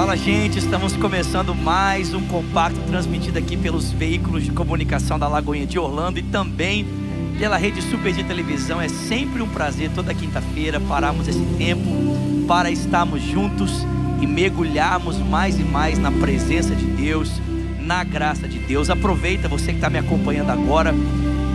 Fala, gente, estamos começando mais um compacto transmitido aqui pelos veículos de comunicação da Lagoinha de Orlando e também pela rede Super de televisão. É sempre um prazer toda quinta-feira pararmos esse tempo para estarmos juntos e mergulharmos mais e mais na presença de Deus, na graça de Deus. Aproveita, você que está me acompanhando agora,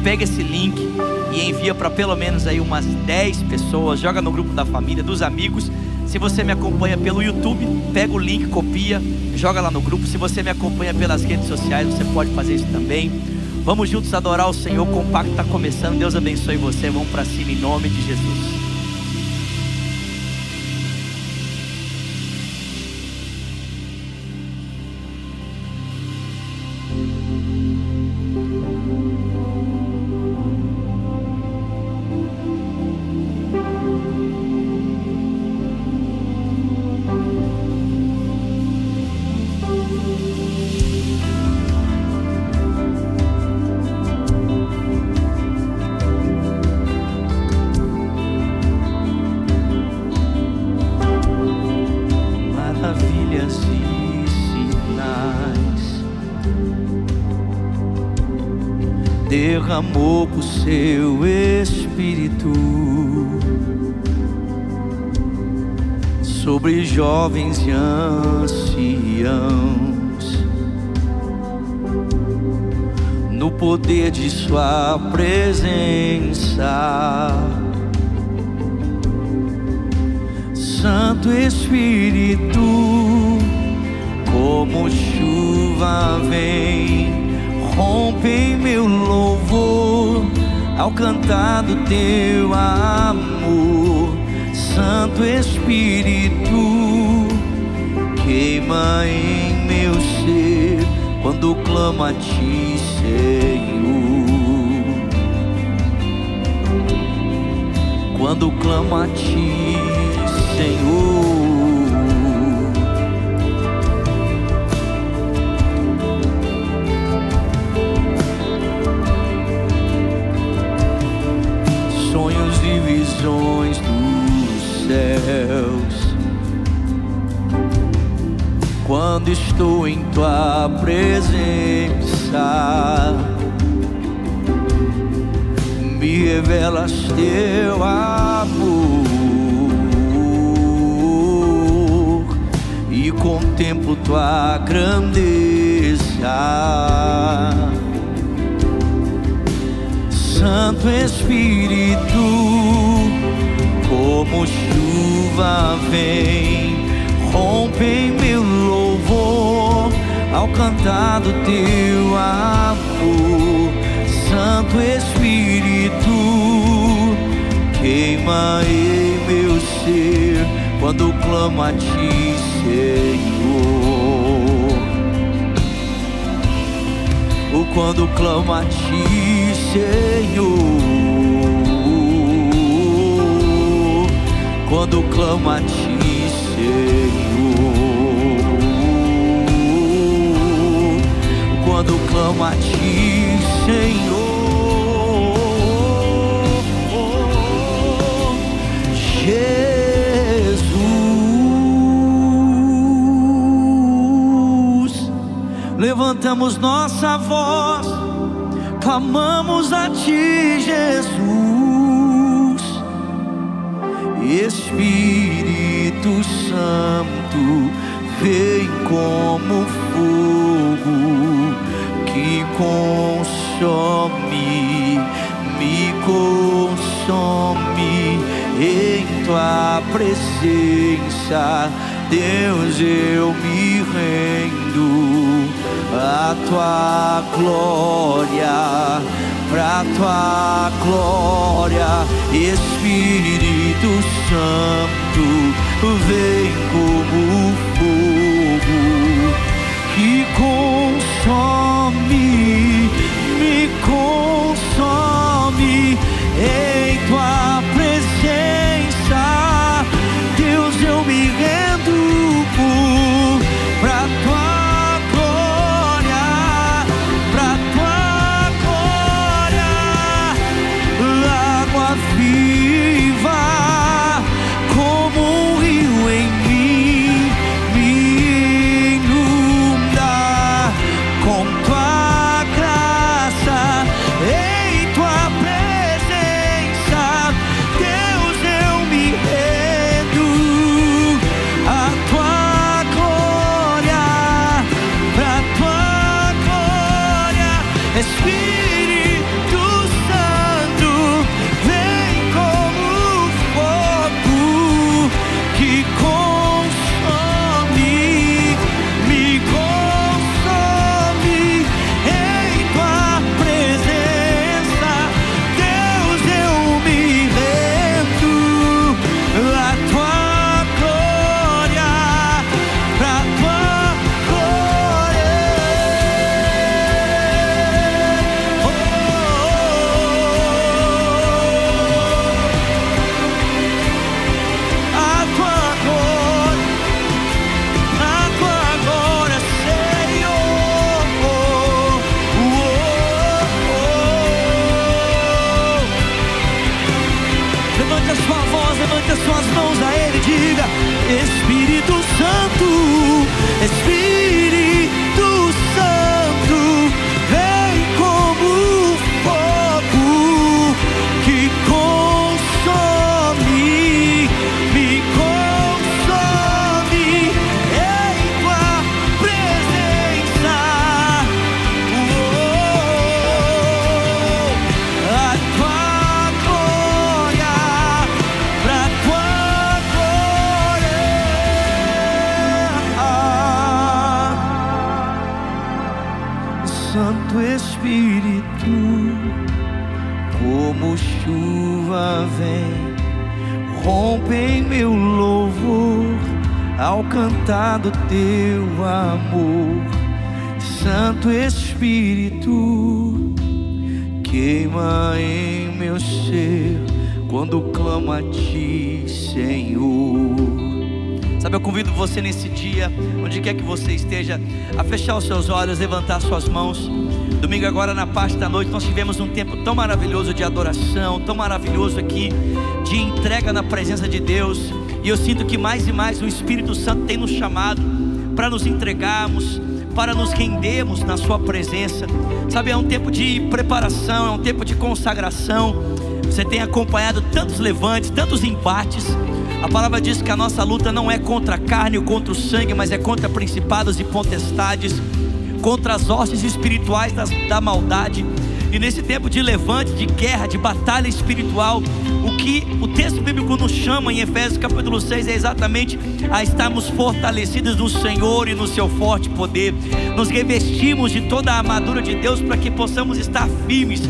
pega esse link e envia para pelo menos aí umas 10 pessoas, joga no grupo da família, dos amigos. Se você me acompanha pelo YouTube, pega o link, copia, joga lá no grupo. Se você me acompanha pelas redes sociais, você pode fazer isso também. Vamos juntos adorar o Senhor. O compacto está começando. Deus abençoe você. Vamos para cima em nome de Jesus. Derramou por seu Espírito sobre jovens e anciãos, no poder de sua presença. Santo Espírito, como chuva vem, rompe em meu louvor ao cantar do teu amor. Santo Espírito, queima em meu ser quando clamo a ti, Senhor. Quando clamo a ti, Senhor. Sonhos e visões dos céus, quando estou em tua presença, me revelas teu amor e contemplo tua grandeza. Santo Espírito, como chuva vem, rompe em meu louvor ao cantar do teu amor. Santo Espírito, queima em meu ser quando clamo a ti, Senhor. Quando clamo a ti, Senhor. Quando clamo a ti, Senhor. Quando clamo a ti, Senhor. Jesus, levantamos nossa voz, clamamos a ti, Jesus. Espírito Santo, vem como fogo que consome, me consome em tua presença. Deus, eu me rendo à tua glória, pra tua glória. Espírito Santo, vem como fogo que consome, me consome em tua presença. Deus, eu me rendo pra tua viva como um rio em mim. Santo Espírito, como chuva vem, rompe em meu louvor ao cantar do teu amor. Santo Espírito, queima em meu ser quando clamo a ti, Senhor. Sabe, eu convido você nesse dia, onde quer que você esteja, a fechar os seus olhos, levantar suas mãos. Domingo agora, na parte da noite, nós tivemos um tempo tão maravilhoso de adoração, tão maravilhoso aqui, de entrega na presença de Deus. E eu sinto que mais e mais o Espírito Santo tem nos chamado para nos entregarmos, para nos rendermos na sua presença. Sabe, é um tempo de preparação, é um tempo de consagração. Você tem acompanhado tantos levantes, tantos embates. A palavra diz que a nossa luta não é contra a carne ou contra o sangue, mas é contra principados e potestades, contra as hostes espirituais da maldade. E nesse tempo de levante, de guerra, de batalha espiritual, o que o texto bíblico nos chama em Efésios capítulo 6 é exatamente a estarmos fortalecidos no Senhor e no seu forte poder. Nos revestimos de toda a armadura de Deus para que possamos estar firmes.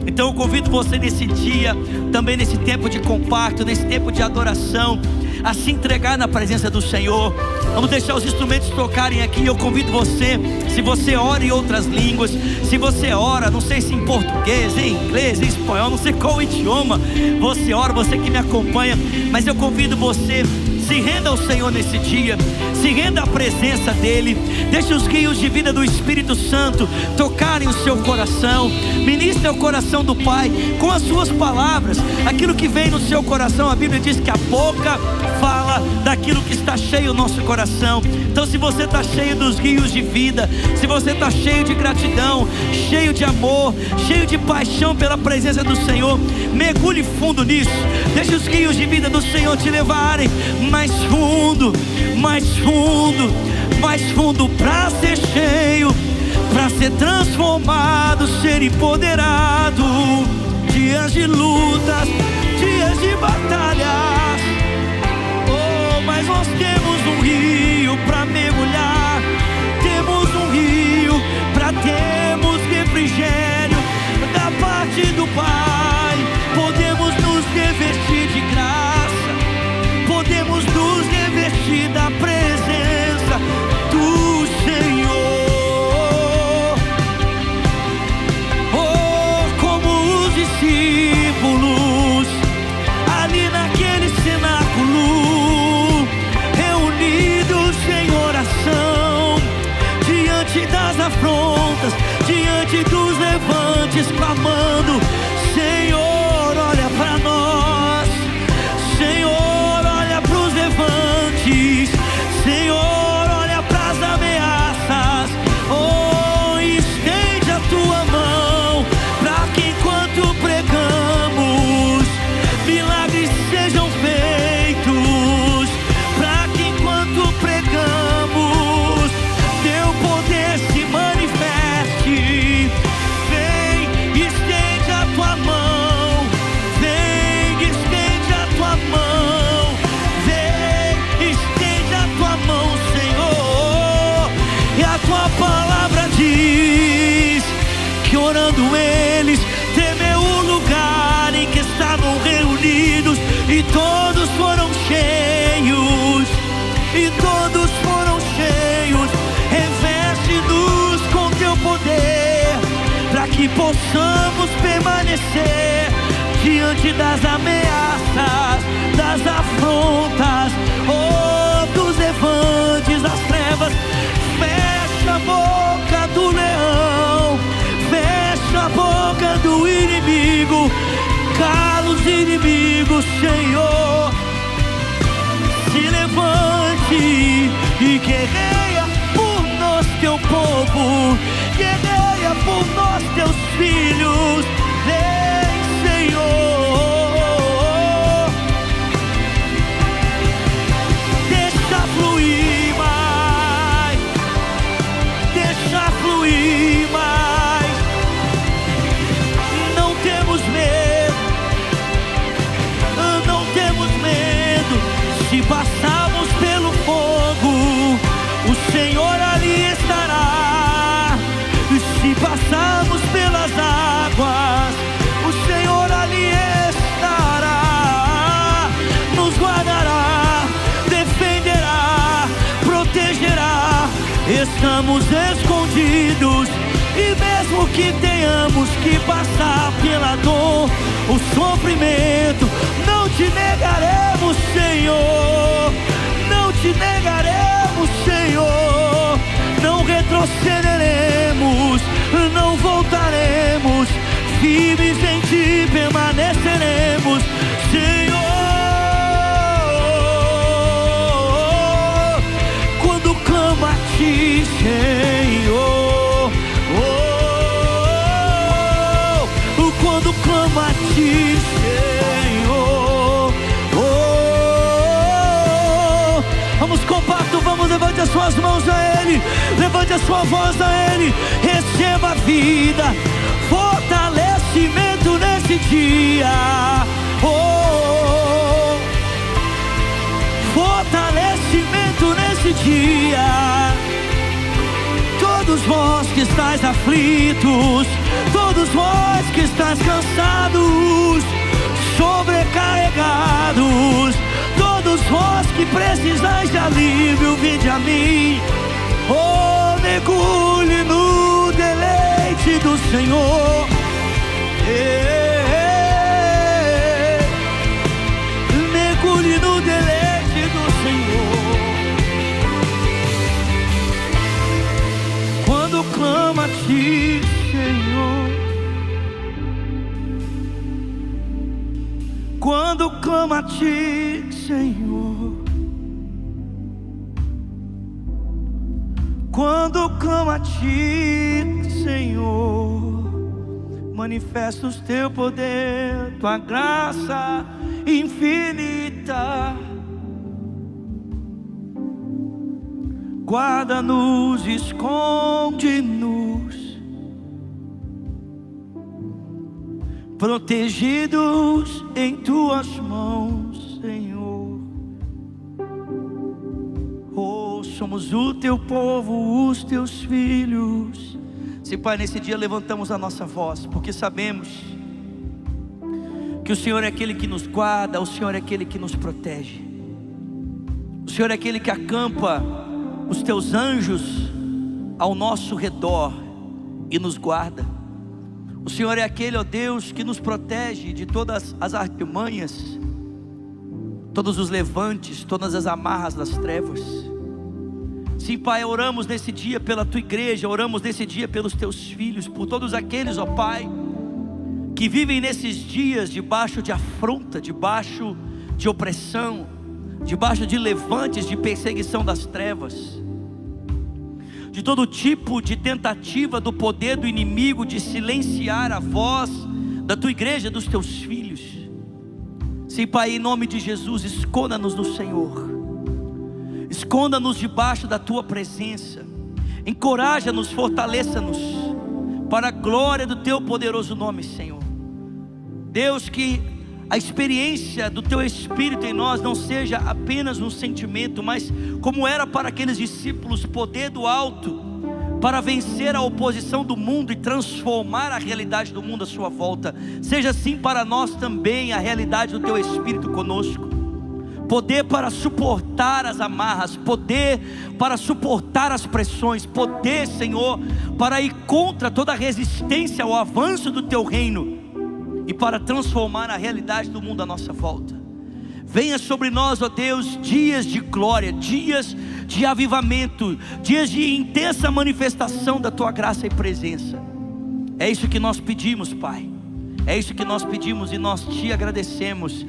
Então eu convido você nesse dia, também nesse tempo de compacto, nesse tempo de adoração, a se entregar na presença do Senhor. Vamos deixar os instrumentos tocarem aqui. Eu convido você, se você ora em outras línguas, se você ora, não sei se em português, em inglês, em espanhol, não sei qual idioma você ora, você que me acompanha, mas eu convido você, se renda ao Senhor nesse dia, se renda à presença dEle, deixe os rios de vida do Espírito Santo tocarem o seu coração, ministre o coração do Pai com as suas palavras, aquilo que vem no seu coração. A Bíblia diz que a boca fala daquilo que está cheio o nosso coração. Então se você está cheio dos rios de vida, se você está cheio de gratidão, cheio de amor, cheio de paixão pela presença do Senhor, mergulhe fundo nisso, deixe os rios de vida do Senhor te levarem mais fundo, mais fundo, mais fundo, para ser cheio, para ser transformado, ser empoderado. Dias de lutas, dias de batalhas, oh, mas nós temos um rio para mergulhar, temos um rio para termos refrigério da parte do Pai. Podemos nos revestir de graça, podemos nos revestir da presença do Senhor. Oh, como os discípulos ali naquele cenáculo, reunidos em oração, diante das afrontas, diante dos levantes, clamando: Senhor, olha para nós, Senhor, olha para os levantes, Senhor, olha para as ameaças. Oh, estende a tua mão para que enquanto pregamos, milagres sejam feitos, para que enquanto pregamos, teu poder se manifeste. Vem, estende a tua mão, vem, estende a tua mão, vem, estende a tua mão, Senhor. E a tua palavra diz que orando eles, tremeu o lugar em que estavam reunidos, e todos foram cheios, e todos foram cheios. Reveste-nos com teu poder, para que possamos permanecer diante das ameaças, das afrontas, oh, dos levantes, das trevas. Fecha a boca do leão, fecha a boca do inimigo, cala os inimigos, Senhor. Se levante e guerreia por nós, teu povo, guerreia por nós, teus filhos. Vem, Senhor, deixa fluir mais, deixa fluir mais. Não temos medo, não temos medo. Se passarmos pelo fogo, o Estamos escondidos, e mesmo que tenhamos que passar pela dor, o sofrimento, não te negaremos, Senhor. Não te negaremos, Senhor. Não retrocederemos, não voltaremos. Firmes em ti permaneceremos, Senhor. Quando clamo a ti, Senhor, quando clamo a ti, Senhor, vamos compacto, vamos, levante as suas mãos a Ele, levante a sua voz a Ele, receba vida, fortalecimento nesse dia, fortalecimento nesse dia. Todos vós que estáis aflitos, todos vós que estáis cansados, sobrecarregados, todos vós que precisais de alívio, vinde a mim. Mergulhe no deleite do Senhor. Mergulhe no deleite do Senhor. Quando clamo a ti, Senhor, quando clamo a ti, Senhor, quando clamo a ti, Senhor, manifesta o teu poder, tua graça infinita. Guarda-nos, esconde-nos, protegidos em tuas mãos, Senhor. Somos o teu povo, os teus filhos. Se, Pai, nesse dia levantamos a nossa voz, porque sabemos que o Senhor é aquele que nos guarda, o Senhor é aquele que nos protege, o Senhor é aquele que acampa os teus anjos ao nosso redor e nos guarda. O Senhor é aquele, ó Deus, que nos protege de todas as artimanhas, todos os levantes, todas as amarras das trevas. Sim, Pai, oramos nesse dia pela tua igreja, oramos nesse dia pelos teus filhos, por todos aqueles, ó Pai, que vivem nesses dias debaixo de afronta, debaixo de opressão, debaixo de levantes, de perseguição das trevas, de todo tipo de tentativa do poder do inimigo de silenciar a voz da tua igreja, dos teus filhos. Sim, Pai, em nome de Jesus, esconda-nos no Senhor, esconda-nos debaixo da tua presença, encoraja-nos, fortaleça-nos, para a glória do teu poderoso nome, Senhor. Deus, que a experiência do teu Espírito em nós não seja apenas um sentimento, mas como era para aqueles discípulos, poder do alto, para vencer a oposição do mundo e transformar a realidade do mundo à sua volta. Seja assim para nós também a realidade do teu Espírito conosco. Poder para suportar as amarras, poder para suportar as pressões, poder, Senhor, para ir contra toda a resistência ao avanço do teu reino e para transformar a realidade do mundo à nossa volta. Venha sobre nós, ó Deus, dias de glória, dias de avivamento, dias de intensa manifestação da tua graça e presença. É isso que nós pedimos, Pai, é isso que nós pedimos, e nós te agradecemos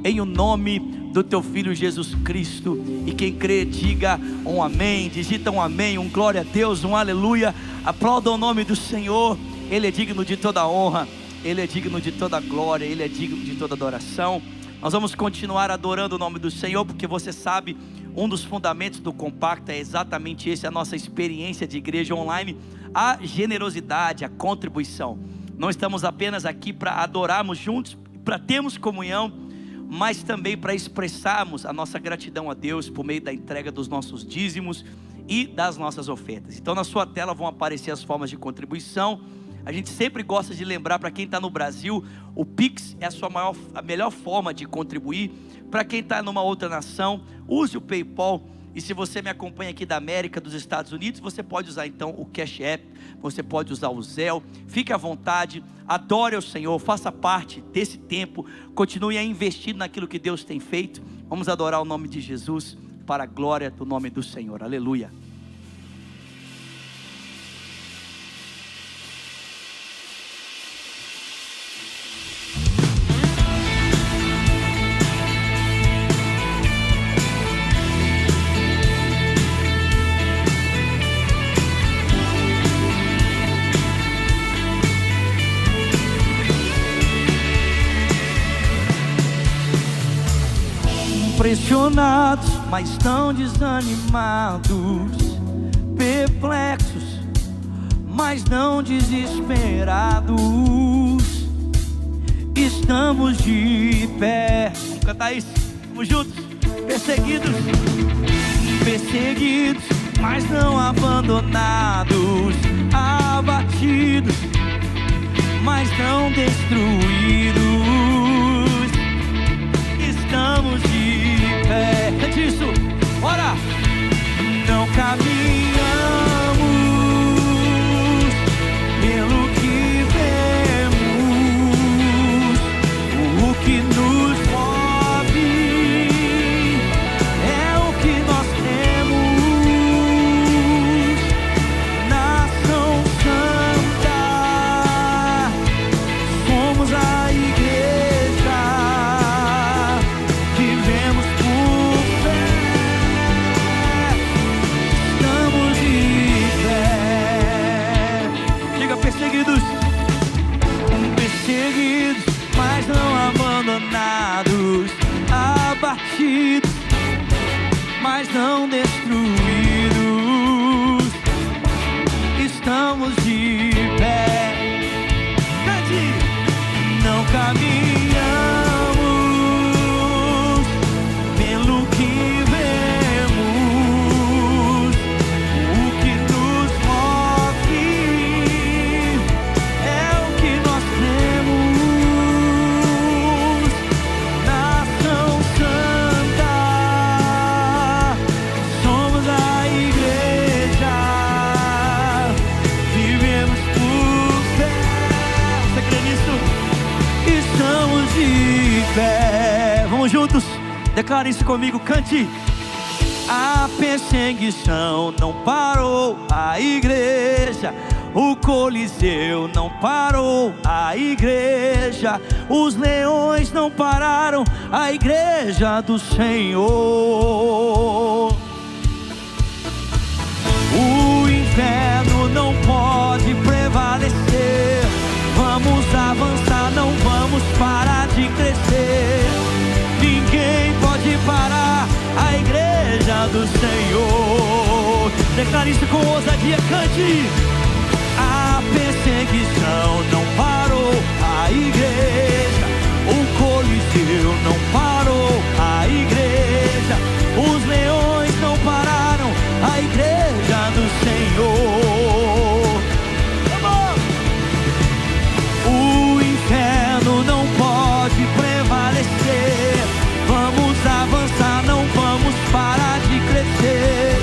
em o nome do teu Filho Jesus Cristo. E quem crê, diga um amém, digita um amém, um glória a Deus, um aleluia. Aplauda o nome do Senhor. Ele é digno de toda honra, Ele é digno de toda glória, Ele é digno de toda adoração. Nós vamos continuar adorando o nome do Senhor, porque você sabe, um dos fundamentos do Compacta é exatamente esse, a nossa experiência de igreja online, a generosidade, a contribuição. Não estamos apenas aqui para adorarmos juntos, para termos comunhão, mas também para expressarmos a nossa gratidão a Deus por meio da entrega dos nossos dízimos e das nossas ofertas. Então na sua tela vão aparecer as formas de contribuição. A gente sempre gosta de lembrar, para quem está no Brasil, o Pix é a melhor forma de contribuir. Para quem está numa outra nação, use o PayPal E se você me acompanha aqui da América, dos Estados Unidos, você pode usar então o Cash App, você pode usar o Zelle. Fique à vontade, adore ao Senhor, faça parte desse tempo, continue a investir naquilo que Deus tem feito. Vamos adorar o nome de Jesus para a glória do nome do Senhor. Aleluia. Pressionados, mas tão desanimados, perplexos, mas não desesperados, estamos de pé. Vamos cantar isso? Vamos juntos. Perseguidos, mas não abandonados, abatidos, mas não destruídos, estamos de pé. Cante isso, bora! Não caminhamos pelo que vemos, o que nos move é o que nós temos. Nação Santa, somos a igreja, vivemos por fé, estamos de pé. Diga: perseguidos, mas não abandonados, abatidos, mas não destruídos, estamos de pé. Cante! Não caminhamos pelo que vemos, o que nos move é o que nós temos. Nação Santa, somos a igreja, vivemos por fé. Você crê nisso? Estamos de pé. Vamos juntos, declare isso comigo, cante. A perseguição não parou a igreja, o Coliseu não parou a igreja, os leões não pararam a igreja do Senhor. O inferno não pode prevalecer. Vamos avançar, não vamos parar de crescer. Ninguém pode parar a igreja do Senhor. Declare isso com ousadia, cante. A perseguição não parou a igreja, o Coliseu não parou a igreja, os leões não pararam a igreja do Senhor. Vamos! O inferno não pode prevalecer. Vamos avançar, não vamos parar de crescer.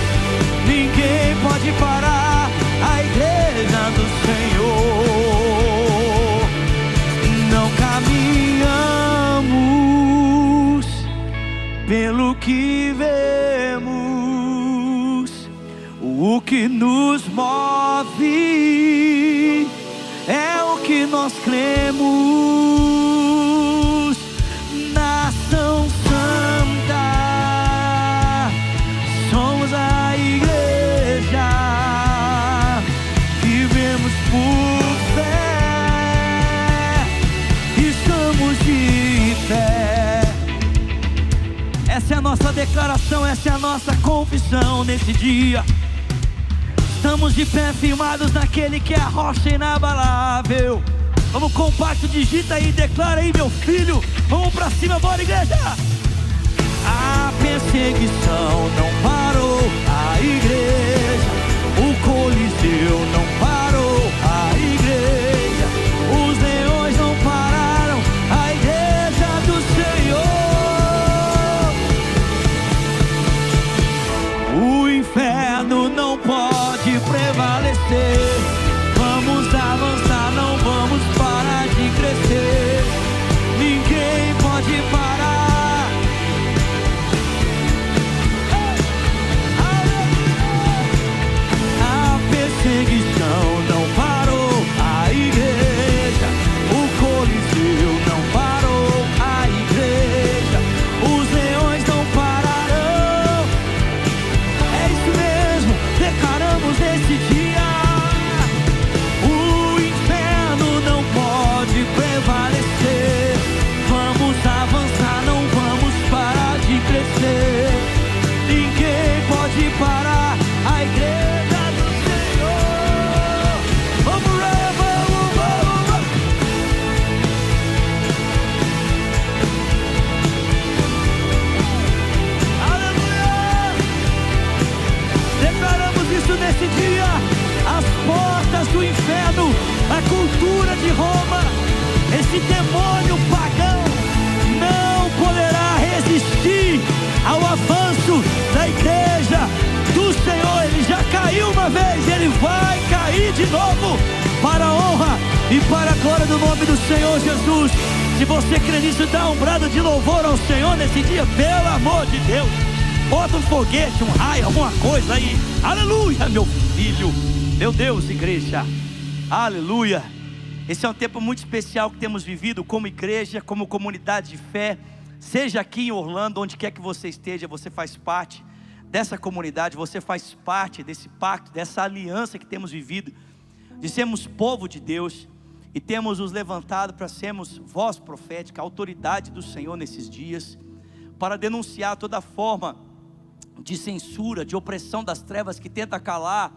Ninguém pode parar a igreja do Senhor. Não caminhamos pelo que vemos, o que nos move é o que nós cremos. Nação Santa, somos a igreja, vivemos por fé, estamos de pé. Essa é a nossa declaração, essa é a nossa confissão nesse dia. Estamos de pé, firmados naquele que é a rocha inabalável. Vamos, compacto, digita aí, declara aí, meu filho. Vamos pra cima, bora, igreja! A perseguição não parou a igreja, o Coliseu não parou a igreja, os leões não pararam a igreja do Senhor. isso nesse dia. As portas do inferno, a cultura de Roma, esse demônio pagão não poderá resistir ao avanço da igreja do Senhor. Ele já caiu uma vez, ele vai cair de novo, para a honra e para a glória do nome do Senhor Jesus. Se você crê nisso, dá um brado de louvor ao Senhor nesse dia, pelo amor de Deus. Bota um foguete, um raio, alguma coisa aí. Aleluia, meu filho. Meu Deus, igreja. Aleluia. Esse é um tempo muito especial que temos vivido como igreja, como comunidade de fé. Seja aqui em Orlando, onde quer que você esteja, você faz parte dessa comunidade, você faz parte desse pacto, dessa aliança que temos vivido, de sermos povo de Deus, e temos nos levantado para sermos voz profética, autoridade do Senhor nesses dias, para denunciar toda forma de censura, de opressão das trevas que tenta calar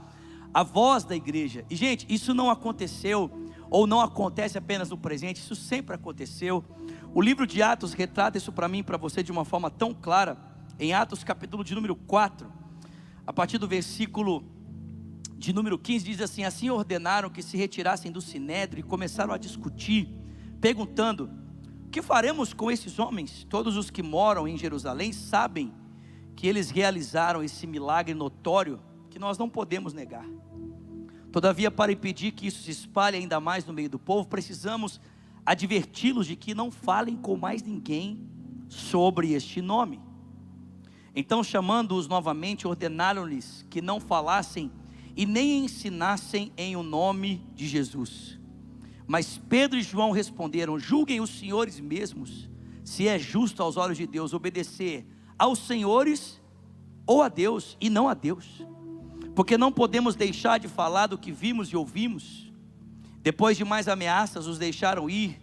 a voz da igreja. E gente, isso não aconteceu, ou não acontece apenas no presente, isso sempre aconteceu. O livro de Atos retrata isso para mim e para você de uma forma tão clara. Em Atos capítulo de número 4, a partir do versículo de número 15, diz assim: assim ordenaram que se retirassem do sinédrio e começaram a discutir, perguntando: o que faremos com esses homens? Todos os que moram em Jerusalém sabem que eles realizaram esse milagre notório que nós não podemos negar. Todavia, para impedir que isso se espalhe ainda mais no meio do povo, precisamos adverti-los de que não falem com mais ninguém sobre este nome. Então, chamando-os novamente, ordenaram-lhes que não falassem e nem ensinassem em o nome de Jesus. Mas Pedro e João responderam: julguem os senhores mesmos, se é justo aos olhos de Deus obedecer aos senhores ou a Deus, e não a Deus, porque não podemos deixar de falar do que vimos e ouvimos. Depois de mais ameaças, os deixaram ir.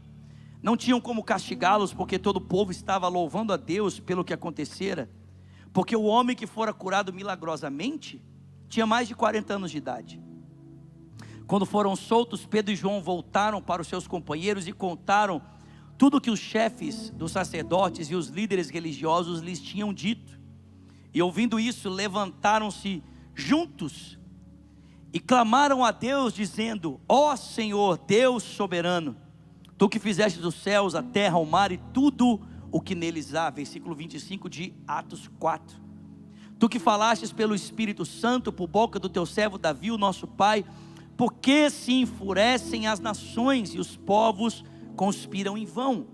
Não tinham como castigá-los, porque todo o povo estava louvando a Deus pelo que acontecera, porque o homem que fora curado milagrosamente tinha mais de 40 anos de idade. Quando foram soltos, Pedro e João voltaram para os seus companheiros e contaram tudo o que os chefes dos sacerdotes e os líderes religiosos lhes tinham dito. E ouvindo isso, levantaram-se juntos e clamaram a Deus, dizendo: ó Senhor, Deus soberano, Tu que fizeste os céus, a terra, o mar e tudo o que neles há. Versículo 25 de Atos 4. Tu que falastes pelo Espírito Santo por boca do teu servo Davi, o nosso pai, porque se enfurecem as nações e os povos conspiram em vão.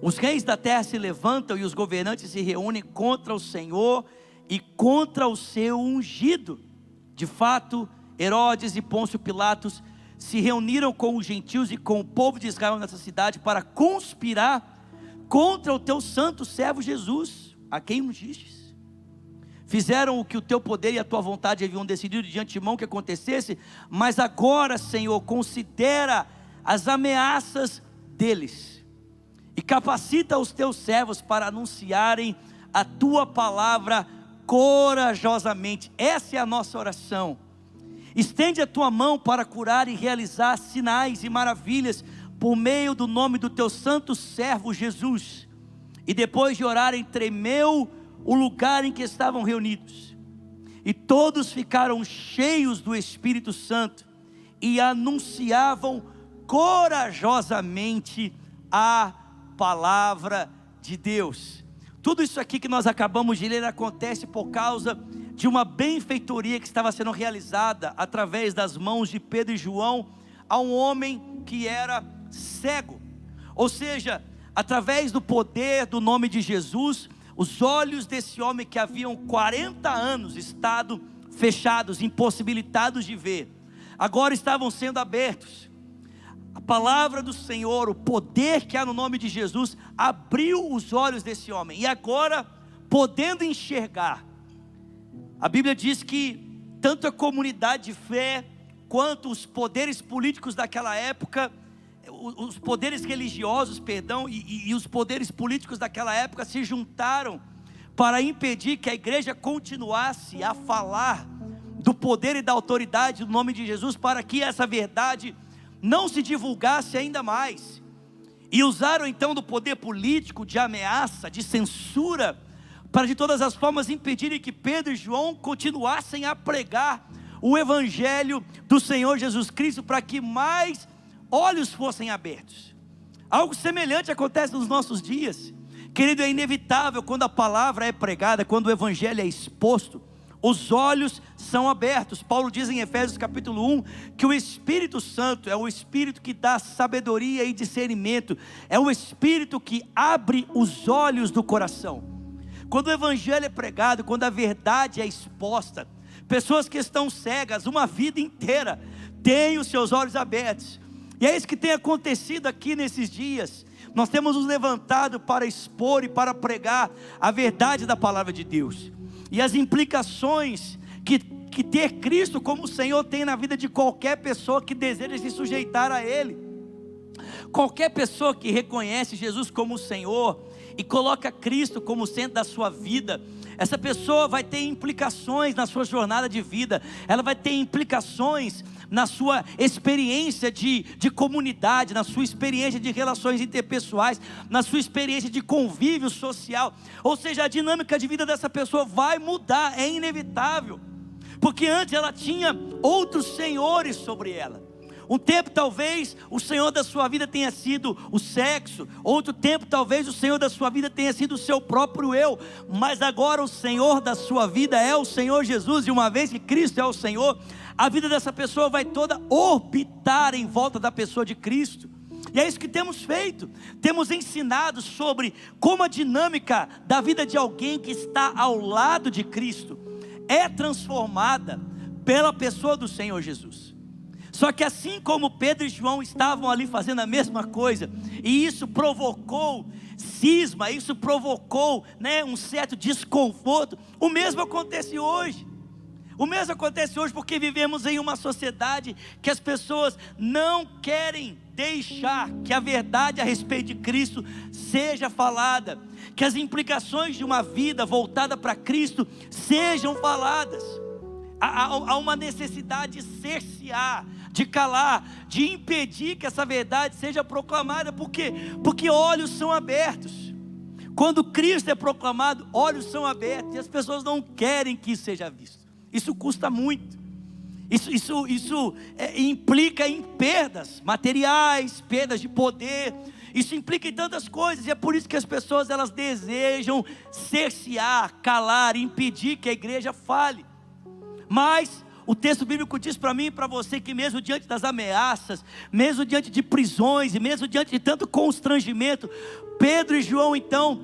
Os reis da terra se levantam e os governantes se reúnem contra o Senhor e contra o seu ungido. De fato, Herodes e Pôncio Pilatos se reuniram com os gentios e com o povo de Israel nessa cidade para conspirar contra o teu santo servo Jesus, a quem ungistes. Fizeram o que o teu poder e a tua vontade haviam decidido de antemão que acontecesse, mas agora, Senhor, considera as ameaças deles e capacita os teus servos para anunciarem a tua palavra corajosamente. Essa é a nossa oração. Estende a tua mão para curar e realizar sinais e maravilhas por meio do nome do teu santo servo Jesus. E depois de orarem, tremeu o lugar em que estavam reunidos, e todos ficaram cheios do Espírito Santo e anunciavam corajosamente a palavra de Deus. Tudo isso aqui que nós acabamos de ler acontece por causa de uma benfeitoria que estava sendo realizada através das mãos de Pedro e João a um homem que era cego. Ou seja, através do poder do nome de Jesus, os olhos desse homem que haviam 40 anos estado fechados, impossibilitados de ver, agora estavam sendo abertos. A palavra do Senhor, o poder que há no nome de Jesus, abriu os olhos desse homem, e agora, podendo enxergar, a Bíblia diz que tanto a comunidade de fé, quanto os poderes políticos daquela época, os poderes religiosos, e os poderes políticos daquela época se juntaram para impedir que a igreja continuasse a falar do poder e da autoridade do nome de Jesus, para que essa verdade não se divulgasse ainda mais. E usaram então do poder político, de ameaça, de censura, para de todas as formas impedirem que Pedro e João continuassem a pregar o evangelho do Senhor Jesus Cristo para que mais olhos fossem abertos. Algo semelhante acontece nos nossos dias. Querido, é inevitável quando a palavra é pregada, quando o evangelho é exposto, os olhos são abertos. Paulo diz em Efésios capítulo 1, que o Espírito Santo é o Espírito que dá sabedoria e discernimento, é o Espírito que abre os olhos do coração. Quando o evangelho é pregado, quando a verdade é exposta, pessoas que estão cegas uma vida inteira, têm os seus olhos abertos. E é isso que tem acontecido aqui nesses dias. Nós temos nos levantado para expor e para pregar a verdade da palavra de Deus, e as implicações que ter Cristo como Senhor tem na vida de qualquer pessoa que deseja se sujeitar a Ele. Qualquer pessoa que reconhece Jesus como Senhor e coloca Cristo como centro da sua vida, essa pessoa vai ter implicações na sua jornada de vida, ela vai ter implicações na sua experiência de comunidade, na sua experiência de relações interpessoais, na sua experiência de convívio social. Ou seja, a dinâmica de vida dessa pessoa vai mudar, é inevitável, porque antes ela tinha outros senhores sobre ela. Um tempo talvez o Senhor da sua vida tenha sido o sexo, outro tempo talvez o Senhor da sua vida tenha sido o seu próprio eu, mas agora o Senhor da sua vida é o Senhor Jesus, e uma vez que Cristo é o Senhor, a vida dessa pessoa vai toda orbitar em volta da pessoa de Cristo. E é isso que temos feito, temos ensinado sobre como a dinâmica da vida de alguém que está ao lado de Cristo é transformada pela pessoa do Senhor Jesus. Só que assim como Pedro e João estavam ali fazendo a mesma coisa, e isso provocou cisma, isso provocou, um certo desconforto, o mesmo acontece hoje. O mesmo acontece hoje porque vivemos em uma sociedade que as pessoas não querem deixar que a verdade a respeito de Cristo seja falada, que as implicações de uma vida voltada para Cristo sejam faladas. Há uma necessidade de cercear, de calar, de impedir que essa verdade seja proclamada. Por quê? Porque olhos são abertos. Quando Cristo é proclamado, olhos são abertos, e as pessoas não querem que isso seja visto. Isso custa muito. Isso implica em perdas materiais, perdas de poder. Isso implica em tantas coisas, e é por isso que as pessoas elas desejam cercear, calar, impedir que a igreja fale. Mas o texto bíblico diz para mim e para você que mesmo diante das ameaças, mesmo diante de prisões, e mesmo diante de tanto constrangimento, Pedro e João então,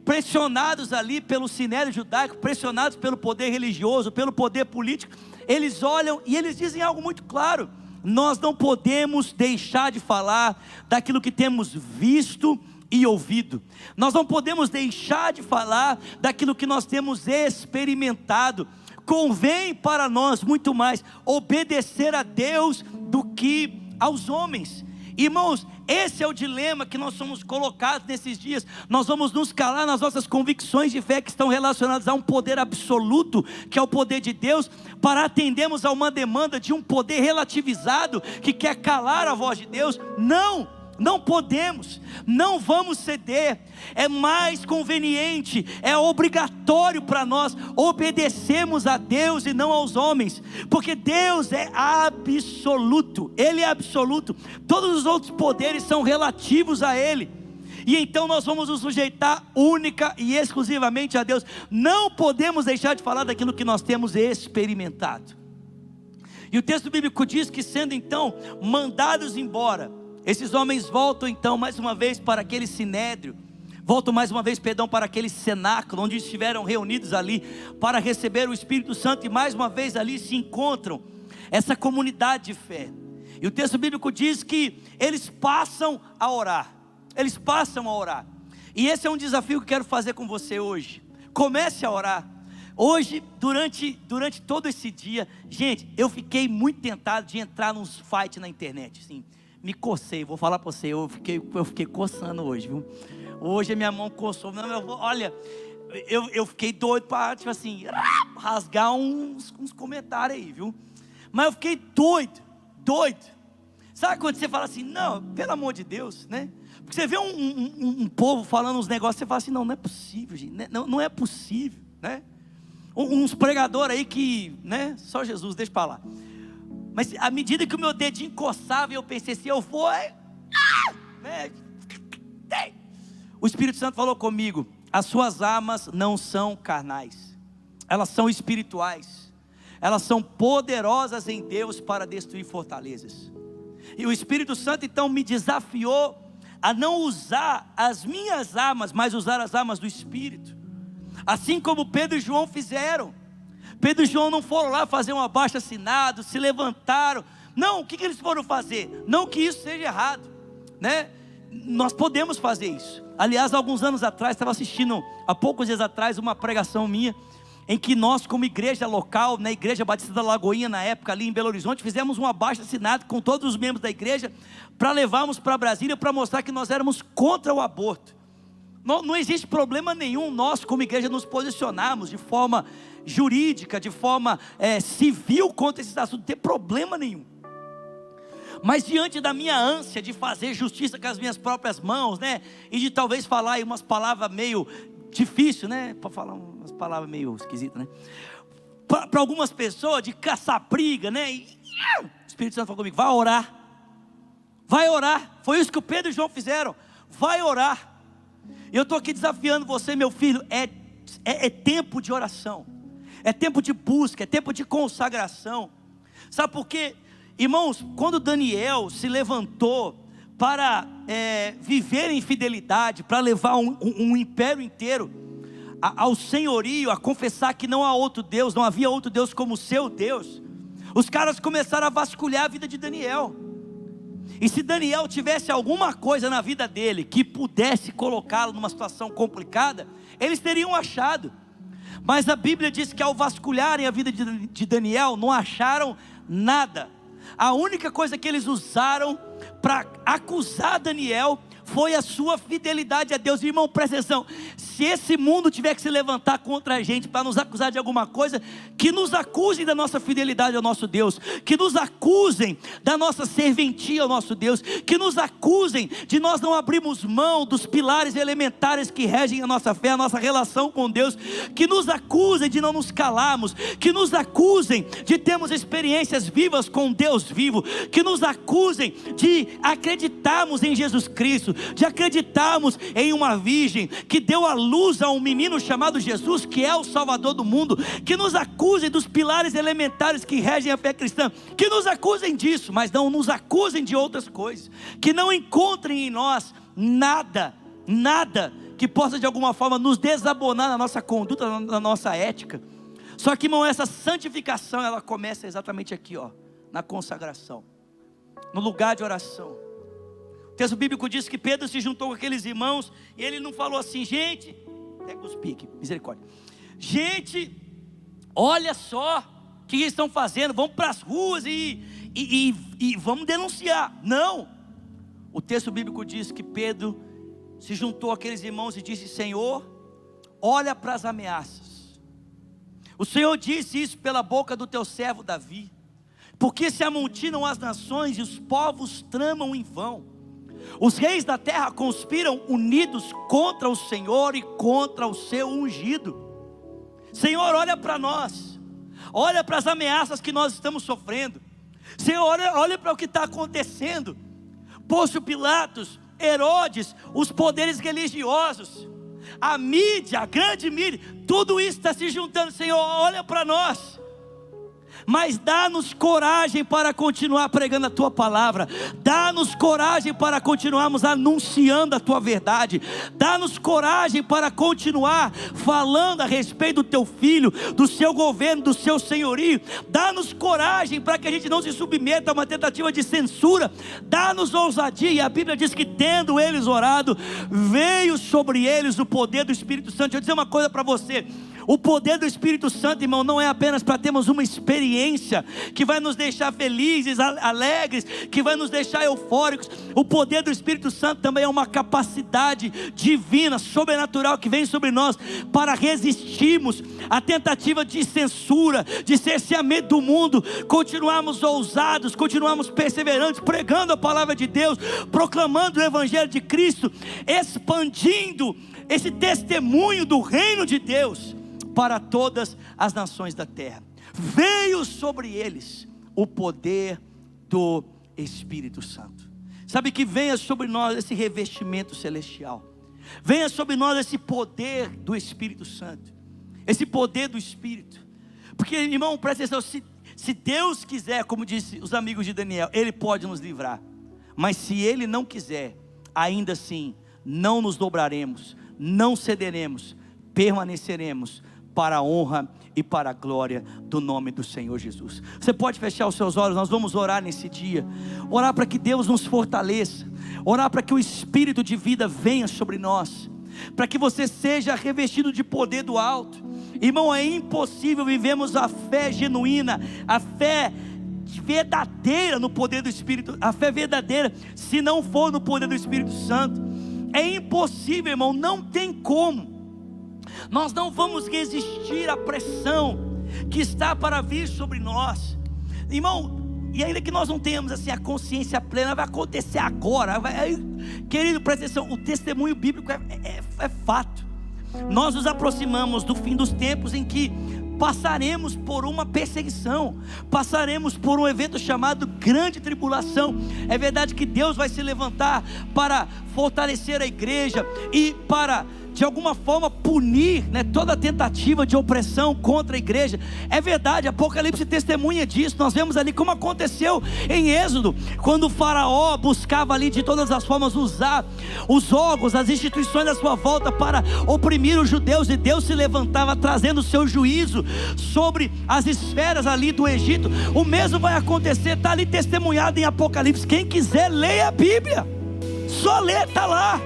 pressionados ali pelo sinédrio judaico, pressionados pelo poder religioso, pelo poder político, eles olham e eles dizem algo muito claro: nós não podemos deixar de falar daquilo que temos visto e ouvido, nós não podemos deixar de falar daquilo que nós temos experimentado. Convém para nós muito mais obedecer a Deus do que aos homens. Irmãos, esse é o dilema que nós somos colocados nesses dias. Nós vamos nos calar nas nossas convicções de fé que estão relacionadas a um poder absoluto, que é o poder de Deus, para atendermos a uma demanda de um poder relativizado, que quer calar a voz de Deus. Não podemos, não vamos ceder. É mais conveniente, é obrigatório para nós obedecermos a Deus e não aos homens, porque Deus é absoluto, Ele é absoluto, todos os outros poderes são relativos a Ele, e então nós vamos nos sujeitar única e exclusivamente a Deus. Não podemos deixar de falar daquilo que nós temos experimentado. E o texto bíblico diz que, sendo então mandados embora, esses homens voltam então mais uma vez para aquele sinédrio, voltam mais uma vez, para aquele cenáculo, onde estiveram reunidos ali para receber o Espírito Santo, e mais uma vez ali se encontram essa comunidade de fé. E o texto bíblico diz que eles passam a orar, e esse é um desafio que eu quero fazer com você hoje. Comece a orar. Hoje, durante todo esse dia, gente, eu fiquei muito tentado de entrar nos fights na internet, assim. Me cocei, vou falar para você, eu fiquei coçando hoje, viu? Hoje a minha mão coçou. Olha, eu fiquei doido para, tipo assim, rasgar uns comentários aí, viu? Mas eu fiquei doido. Sabe quando você fala assim, não, pelo amor de Deus, né? Porque você vê um povo falando uns negócios, você fala assim, não é possível, gente, não é possível, né? uns pregadores aí que, né, só Jesus, deixa para lá. Mas à medida que o meu dedinho coçava, eu pensei assim, eu vou, né? O Espírito Santo falou comigo: as suas armas não são carnais, elas são espirituais, elas são poderosas em Deus para destruir fortalezas. E o Espírito Santo então me desafiou a não usar as minhas armas, mas usar as armas do Espírito, assim como Pedro e João fizeram. Pedro e João não foram lá fazer um abaixo-assinado, se levantaram. Não, o que eles foram fazer? Não que isso seja errado, né? Nós podemos fazer isso. Aliás, alguns anos atrás, estava assistindo, há poucos dias atrás, uma pregação minha, em que nós, como igreja local, na Igreja Batista da Lagoinha, na época ali em Belo Horizonte, fizemos um abaixo-assinado com todos os membros da igreja, para levarmos para Brasília, para mostrar que nós éramos contra o aborto. Não existe problema nenhum nós, como igreja, nos posicionarmos de forma jurídica, de forma civil contra esse assunto, não tem problema nenhum. Mas diante da minha ânsia de fazer justiça com as minhas próprias mãos, né, e de talvez falar aí umas palavras meio difíceis, né, para falar umas palavras meio esquisitas, né, para algumas pessoas, de caçar briga, né, e o Espírito Santo falou comigo: vai orar, foi isso que o Pedro e o João fizeram, vai orar. Eu estou aqui desafiando você, meu filho, é tempo de oração, é tempo de busca, é tempo de consagração. Sabe por quê? Irmãos, quando Daniel se levantou para viver em fidelidade, para levar um império inteiro ao senhorio, a confessar que não há outro Deus, não havia outro Deus como o seu Deus, os caras começaram a vasculhar a vida de Daniel. E se Daniel tivesse alguma coisa na vida dele que pudesse colocá-lo numa situação complicada, eles teriam achado. Mas a Bíblia diz que ao vasculharem a vida de Daniel, não acharam nada. A única coisa que eles usaram para acusar Daniel foi a sua fidelidade a Deus. Irmão, presta atenção: se esse mundo tiver que se levantar contra a gente para nos acusar de alguma coisa, que nos acusem da nossa fidelidade ao nosso Deus, que nos acusem da nossa serventia ao nosso Deus, que nos acusem de nós não abrirmos mão dos pilares elementares que regem a nossa fé, a nossa relação com Deus, que nos acusem de não nos calarmos, que nos acusem de termos experiências vivas com Deus vivo, que nos acusem de acreditarmos em Jesus Cristo, de acreditarmos em uma virgem que deu à luz a um menino chamado Jesus, que é o Salvador do mundo, que nos acusem dos pilares elementares que regem a fé cristã, que nos acusem disso, mas não nos acusem de outras coisas, que não encontrem em nós nada que possa de alguma forma nos desabonar na nossa conduta, na nossa ética. Só que, irmão, essa santificação, ela começa exatamente aqui, ó, na consagração, no lugar de oração. O texto bíblico diz que Pedro se juntou com aqueles irmãos, e ele não falou assim: gente, até cuspi aqui, misericórdia, gente, olha só o que eles estão fazendo, vamos para as ruas e vamos denunciar. Não, o texto bíblico diz que Pedro se juntou àqueles irmãos e disse: Senhor, olha para as ameaças. O Senhor disse isso pela boca do teu servo Davi, porque se amontinam as nações e os povos tramam em vão. Os reis da terra conspiram unidos contra o Senhor e contra o seu ungido. Senhor, olha para nós, olha para as ameaças que nós estamos sofrendo. Senhor, olha para o que está acontecendo. Pôncio Pilatos, Herodes, os poderes religiosos, a mídia, a grande mídia, tudo isso está se juntando. Senhor, olha para nós, mas dá-nos coragem para continuar pregando a Tua palavra, dá-nos coragem para continuarmos anunciando a Tua verdade, dá-nos coragem para continuar falando a respeito do Teu Filho, do Seu governo, do Seu senhorio, dá-nos coragem para que a gente não se submeta a uma tentativa de censura, dá-nos ousadia. E a Bíblia diz que tendo eles orado, veio sobre eles o poder do Espírito Santo. Deixa eu dizer uma coisa para você: o poder do Espírito Santo, irmão, não é apenas para termos uma experiência que vai nos deixar felizes, alegres, que vai nos deixar eufóricos. O poder do Espírito Santo também é uma capacidade divina, sobrenatural, que vem sobre nós para resistirmos à tentativa de censura, de cerceamento do mundo, continuarmos ousados, continuarmos perseverantes, pregando a palavra de Deus, proclamando o Evangelho de Cristo, expandindo esse testemunho do reino de Deus para todas as nações da terra. Veio sobre eles o poder do Espírito Santo. Sabe, que venha sobre nós esse revestimento celestial. Venha sobre nós esse poder do Espírito Santo, esse poder do Espírito. Porque, irmão, presta atenção, se Deus quiser, como disse os amigos de Daniel, Ele pode nos livrar. Mas se Ele não quiser, ainda assim, não nos dobraremos, não cederemos, permaneceremos para a honra e para a glória do nome do Senhor Jesus. Você pode fechar os seus olhos, nós vamos orar nesse dia, orar para que Deus nos fortaleça, orar para que o Espírito de vida venha sobre nós, para que você seja revestido de poder do alto. Irmão, é impossível vivermos a fé genuína, a fé verdadeira no poder do Espírito, a fé verdadeira, se não for no poder do Espírito Santo. É impossível, irmão, não tem como. Nós não vamos resistir à pressão que está para vir sobre nós, irmão. E ainda que nós não tenhamos assim a consciência plena, vai acontecer agora. Querido, presta atenção, o testemunho bíblico é fato. Nós nos aproximamos do fim dos tempos, em que passaremos por uma perseguição, passaremos por um evento chamado grande tribulação. É verdade que Deus vai se levantar para fortalecer a igreja e para, de alguma forma, punir, toda tentativa de opressão contra a igreja. É verdade, Apocalipse testemunha disso. Nós vemos ali como aconteceu em Êxodo, quando o faraó buscava ali de todas as formas usar os órgãos, as instituições à sua volta para oprimir os judeus, e Deus se levantava trazendo o seu juízo sobre as esferas ali do Egito. O mesmo vai acontecer, está ali testemunhado em Apocalipse. Quem quiser, leia a Bíblia, só lê, está lá.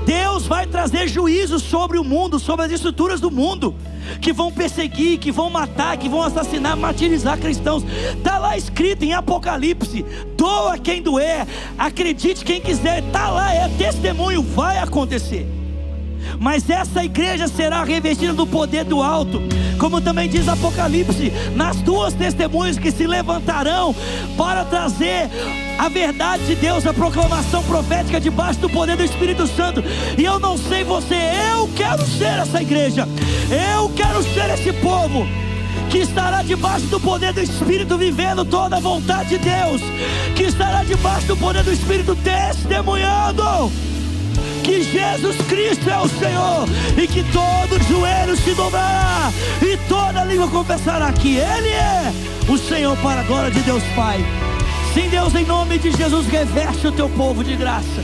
Deus vai trazer juízo sobre o mundo, sobre as estruturas do mundo, que vão perseguir, que vão matar, que vão assassinar, martirizar cristãos. Está lá escrito em Apocalipse. Doa quem doer, acredite quem quiser, está lá, é testemunho, vai acontecer. Mas essa igreja será revestida do poder do alto, como também diz Apocalipse, nas duas testemunhas que se levantarão para trazer a verdade de Deus, a proclamação profética debaixo do poder do Espírito Santo. E eu não sei você, eu quero ser essa igreja, eu quero ser esse povo que estará debaixo do poder do Espírito, vivendo toda a vontade de Deus, que estará debaixo do poder do Espírito, testemunhando que Jesus Cristo é o Senhor, e que todo joelho se dobrará e toda língua confessará que Ele é o Senhor, para a glória de Deus Pai. Sim, Deus, em nome de Jesus, reveste o teu povo de graça,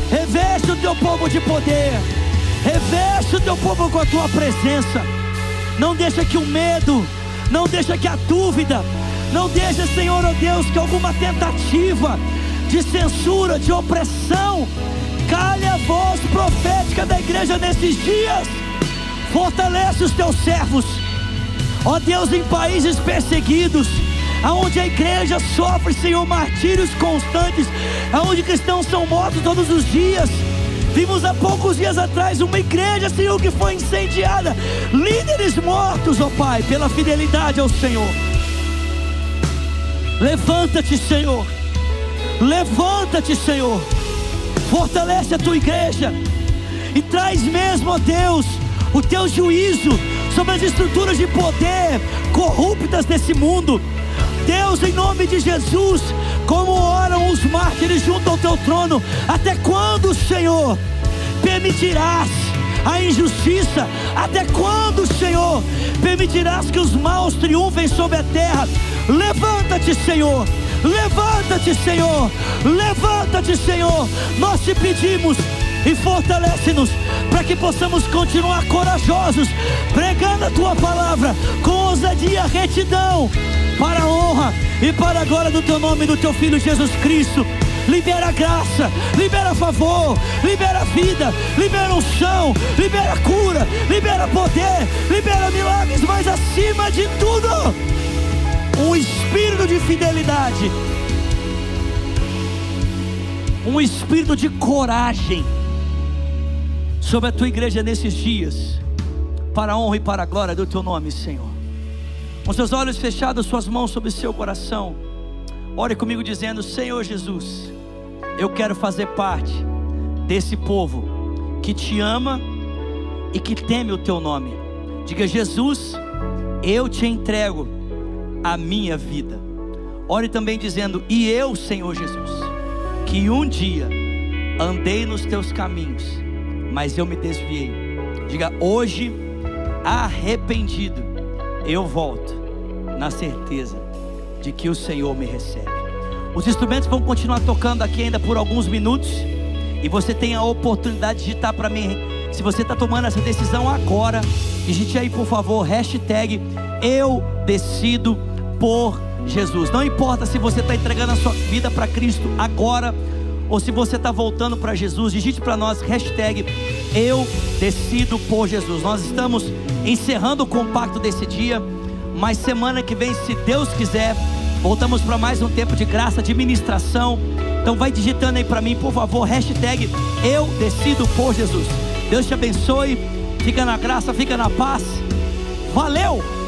reveste o teu povo de poder, reveste o teu povo com a tua presença. Não deixa que o medo, não deixa que a dúvida, não deixa, Senhor, oh Deus, que alguma tentativa de censura, de opressão, cale a voz profética da igreja nesses dias. Fortalece os teus servos, ó Deus, em países perseguidos, aonde a igreja sofre, Senhor, martírios constantes, aonde cristãos são mortos todos os dias. Vimos há poucos dias atrás uma igreja, Senhor, que foi incendiada, líderes mortos, ó Pai, pela fidelidade ao Senhor. Levanta-te, Senhor, levanta-te, Senhor. Fortalece a tua igreja e traz mesmo, ó Deus, o teu juízo sobre as estruturas de poder corruptas desse mundo. Deus, em nome de Jesus, como oram os mártires junto ao teu trono, até quando, Senhor, permitirás a injustiça? Até quando, Senhor, permitirás que os maus triunfem sobre a terra? Levanta-te, Senhor, levanta-te, Senhor, levanta-te, Senhor. Nós te pedimos, e fortalece-nos para que possamos continuar corajosos, pregando a tua palavra com ousadia, retidão, para a honra e para a glória do teu nome e do teu Filho Jesus Cristo. Libera graça, libera favor, libera vida, libera unção, libera cura, libera poder, libera milagres, mas acima de tudo, um espírito de fidelidade, um espírito de coragem sobre a tua igreja nesses dias, para a honra e para a glória do teu nome, Senhor. Com seus olhos fechados, suas mãos sobre o seu coração, ore comigo dizendo: Senhor Jesus, eu quero fazer parte desse povo que te ama e que teme o teu nome. Diga: Jesus, eu te entrego a minha vida. Ore também dizendo: e eu, Senhor Jesus, que um dia andei nos teus caminhos, mas eu me desviei. Diga: hoje, arrependido, eu volto, na certeza de que o Senhor me recebe. Os instrumentos vão continuar tocando aqui ainda por alguns minutos, e você tem a oportunidade de digitar para mim. Se você está tomando essa decisão agora, digite aí, por favor, hashtag eu decido por Jesus. Não importa se você está entregando a sua vida para Cristo agora, ou se você está voltando para Jesus, digite para nós, hashtag eu decido por Jesus. Nós estamos encerrando o compacto desse dia, mas semana que vem, se Deus quiser, voltamos para mais um tempo de graça, de ministração. Então vai digitando aí para mim, por favor, hashtag eu decido por Jesus. Deus te abençoe, fica na graça, fica na paz. Valeu!